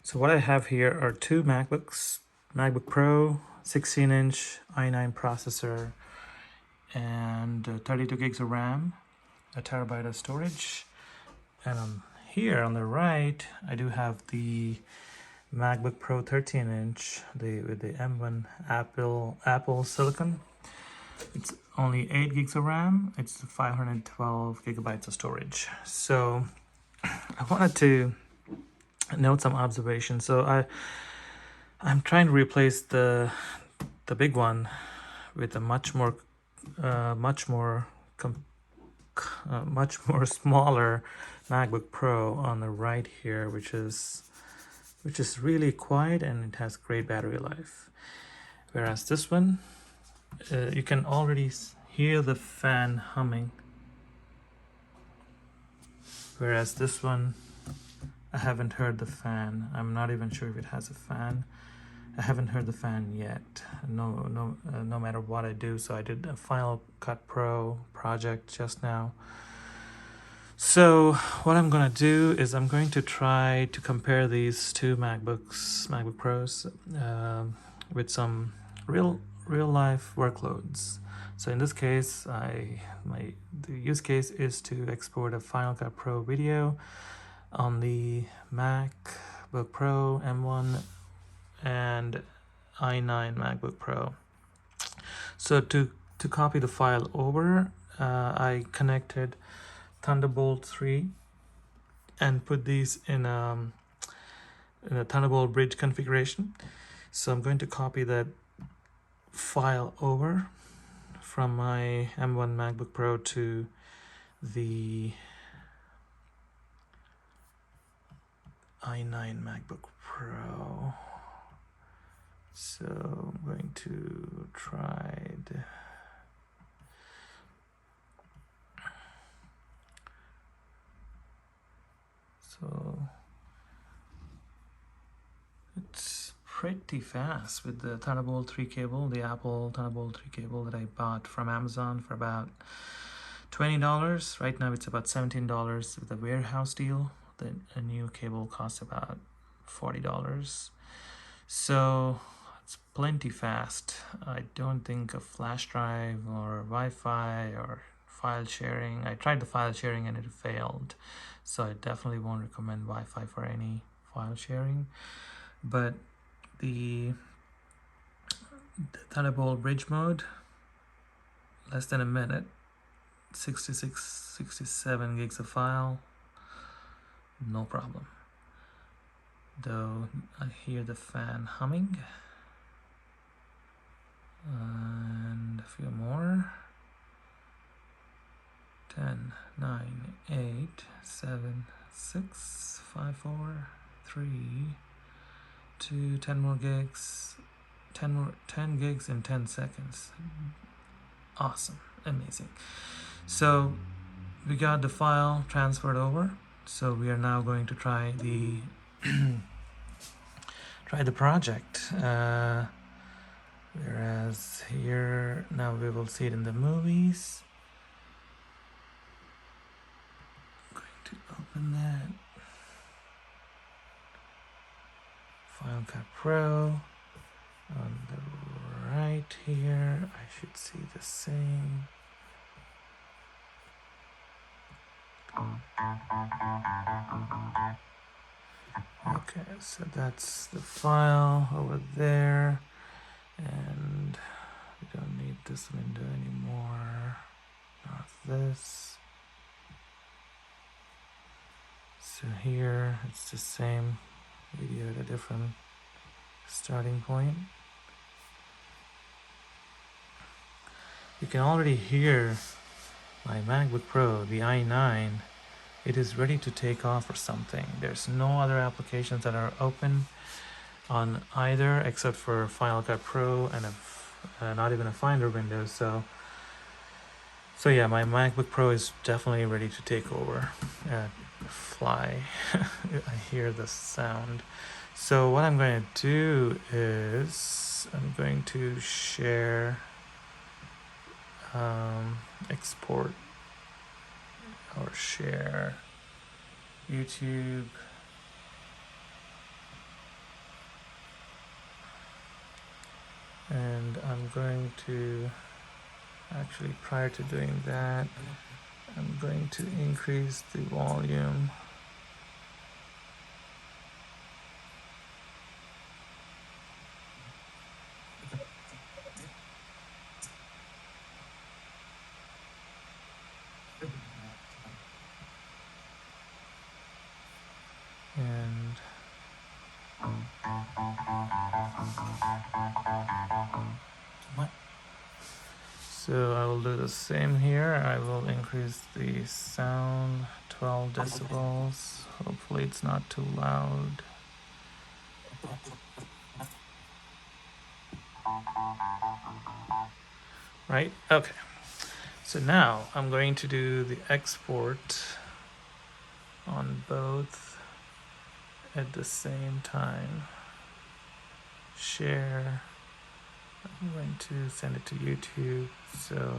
So what I have here are two MacBooks, MacBook Pro, 16-inch i9 processor, and 32 gigs of RAM, a terabyte of storage. And here on the right, I do have the MacBook Pro 13-inch, with the M1 Apple Silicon. It's only 8 gigs of RAM. It's 512 gigabytes of storage. So I wanted to note some observations. So I'm trying to replace the big one with a much more smaller MacBook Pro on the right here, which is really quiet and it has great battery life. Whereas this one, you can already hear the fan humming. Whereas this one, I haven't heard the fan. I'm not even sure if it has a fan. I haven't heard the fan yet. No matter what I do. So I did a Final Cut Pro project just now. So what I'm gonna do is I'm going to try to compare these two MacBook Pros, with some real life workloads. So in this case, the use case is to export a Final Cut Pro video on the MacBook Pro M1 and i9 MacBook Pro. So to copy the file over, I connected Thunderbolt 3 and put these in a Thunderbolt Bridge configuration. So I'm going to copy that file over from my M1 MacBook Pro to the i9 MacBook Pro. So I'm going to try the so it's pretty fast with the Thunderbolt 3 cable, the Apple Thunderbolt 3 cable that I bought from Amazon for about $20. Right now it's about $17 with a warehouse deal. A new cable costs about $40. So it's plenty fast. I don't think a flash drive or Wi-Fi or file sharing. I tried the file sharing and it failed. So I definitely won't recommend Wi-Fi for any file sharing. But the Thunderbolt Bridge mode, less than a minute, 67 gigs of file, no problem. Though I hear the fan humming. And a few more. 10, 9, 8, 7, 6, 5, 4, 3, 2, 10 more gigs. 10 gigs in 10 seconds. Awesome, amazing. So we got the file transferred over. So we are now going to try the project. Whereas here, now we will see it in the movies. I'm going to open that. Final Cut Pro. On the right here, I should see the same. Okay, so that's the file over there. And we don't need this window anymore. Not this. So here it's the same video at a different starting point. You can already hear my MacBook Pro, the i9. It is ready to take off or something. There's no other applications that are open on either except for Final Cut Pro and not even a Finder window. So yeah, my MacBook Pro is definitely ready to take over. Fly. I hear the sound. So what I'm going to do is I'm going to share, export or share YouTube I'm going to, actually prior to doing that, I'm going to increase the volume. And so I will do the same here. I will increase the sound 12 decibels. Hopefully it's not too loud. Right? Okay. So now I'm going to do the export on both at the same time. Share. I'm going to send it to YouTube. So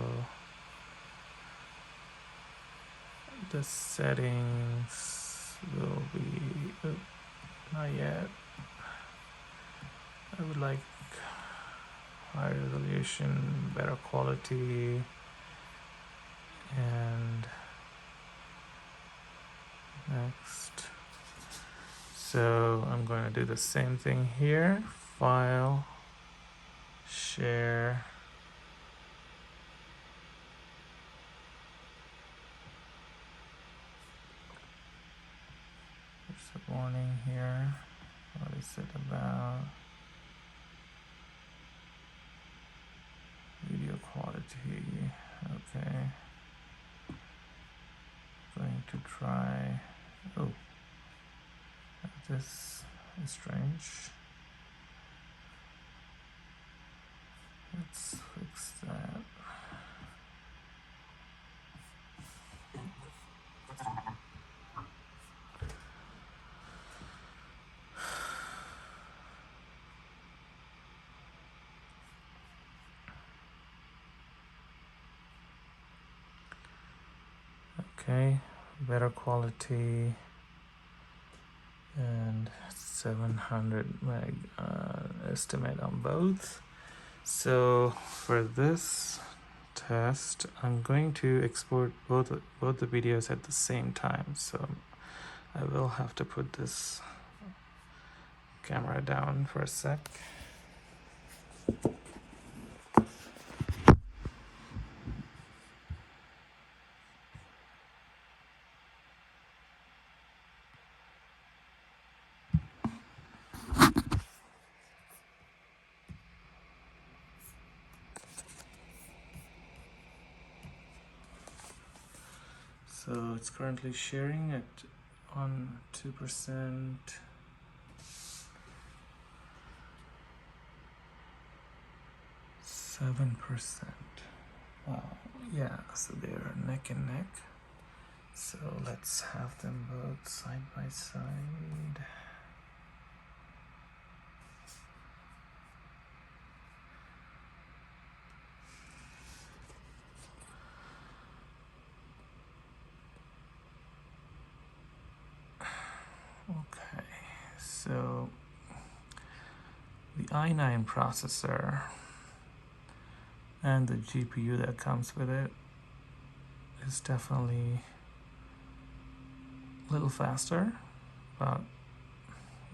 the settings will be, oh, not yet. I would like high resolution, better quality, and next. So I'm going to do the same thing here. File, share. There's a warning here. What is it about? Video quality. Okay. Going to try. Oh, this is strange. Let's fix that. Okay, better quality and 700 meg estimate on both. So for this test, I'm going to export both the videos at the same time. So I will have to put this camera down for a sec. So it's currently sharing at on 2%. 7%. Wow. Yeah, so they're neck and neck. So let's have them both side by side. Okay, so the i9 processor and the GPU that comes with it is definitely a little faster, but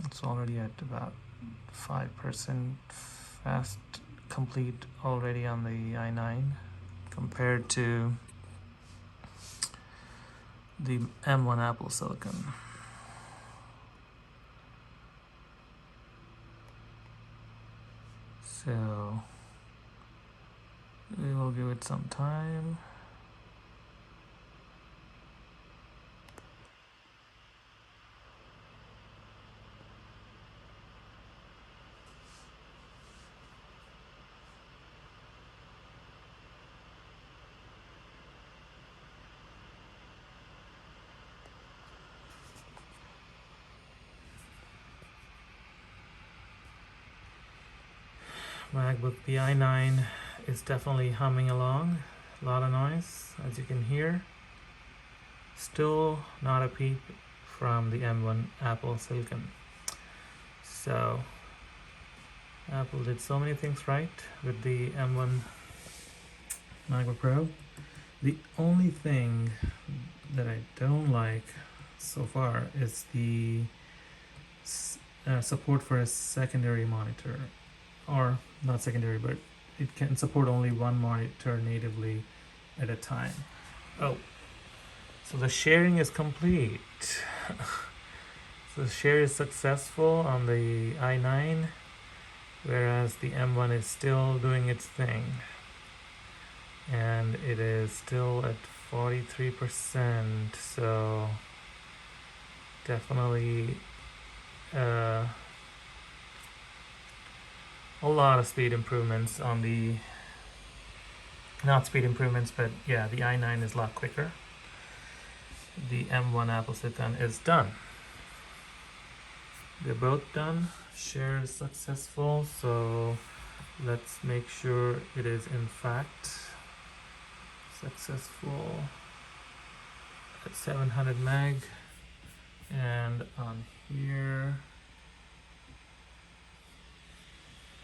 it's already at about 5% fast complete already on the i9 compared to the M1 Apple Silicon. So we will give it some time. MacBook, the i9 is definitely humming along. A lot of noise, as you can hear. Still not a peep from the M1 Apple Silicon. So Apple did so many things right with the M1 MacBook Pro. The only thing that I don't like so far is the support for a secondary monitor, or not secondary, but it can support only one monitor natively at a time. Oh, so the sharing is complete. So the share is successful on the i9, whereas the M1 is still doing its thing, and it is still at 43%. So definitely a lot of speed improvements on the, not speed improvements, but yeah, the i9 is a lot quicker. The M1 Apple Silicon is done. They're both done. Share is successful, so let's make sure it is in fact successful at 700 meg, and on here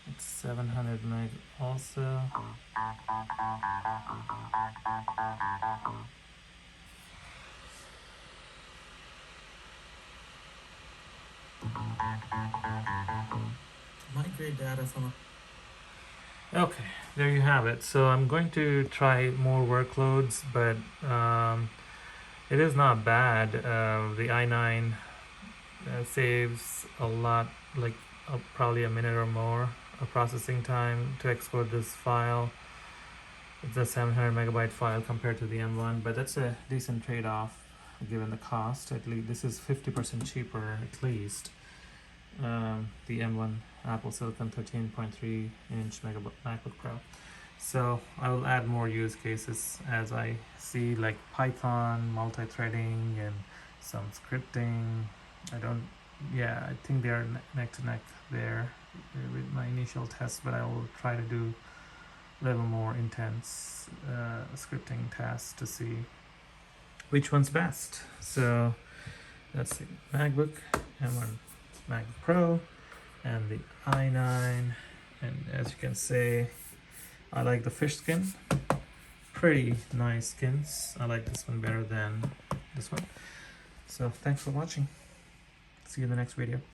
it's 700 meg also. Migrate data from okay, there you have it. So I'm going to try more workloads, but it is not bad. The i9 saves a lot, like probably a minute or more of processing time to export this file. It's a 700 megabyte file compared to the M1, but that's a decent trade-off given the cost. At least this is 50% cheaper at least. The M1 Apple Silicon 13.3 inch MacBook Pro. So I will add more use cases as I see, like Python, multi-threading, and some scripting. I think they are neck to neck there with my initial tests, but I will try to do a little more intense scripting tests to see which one's best. So let's see, MacBook, M1 MacBook Pro, and the i9, and as you can see, I like the fish skin. Pretty nice skins. I like this one better than this one. So thanks for watching. See you in the next video.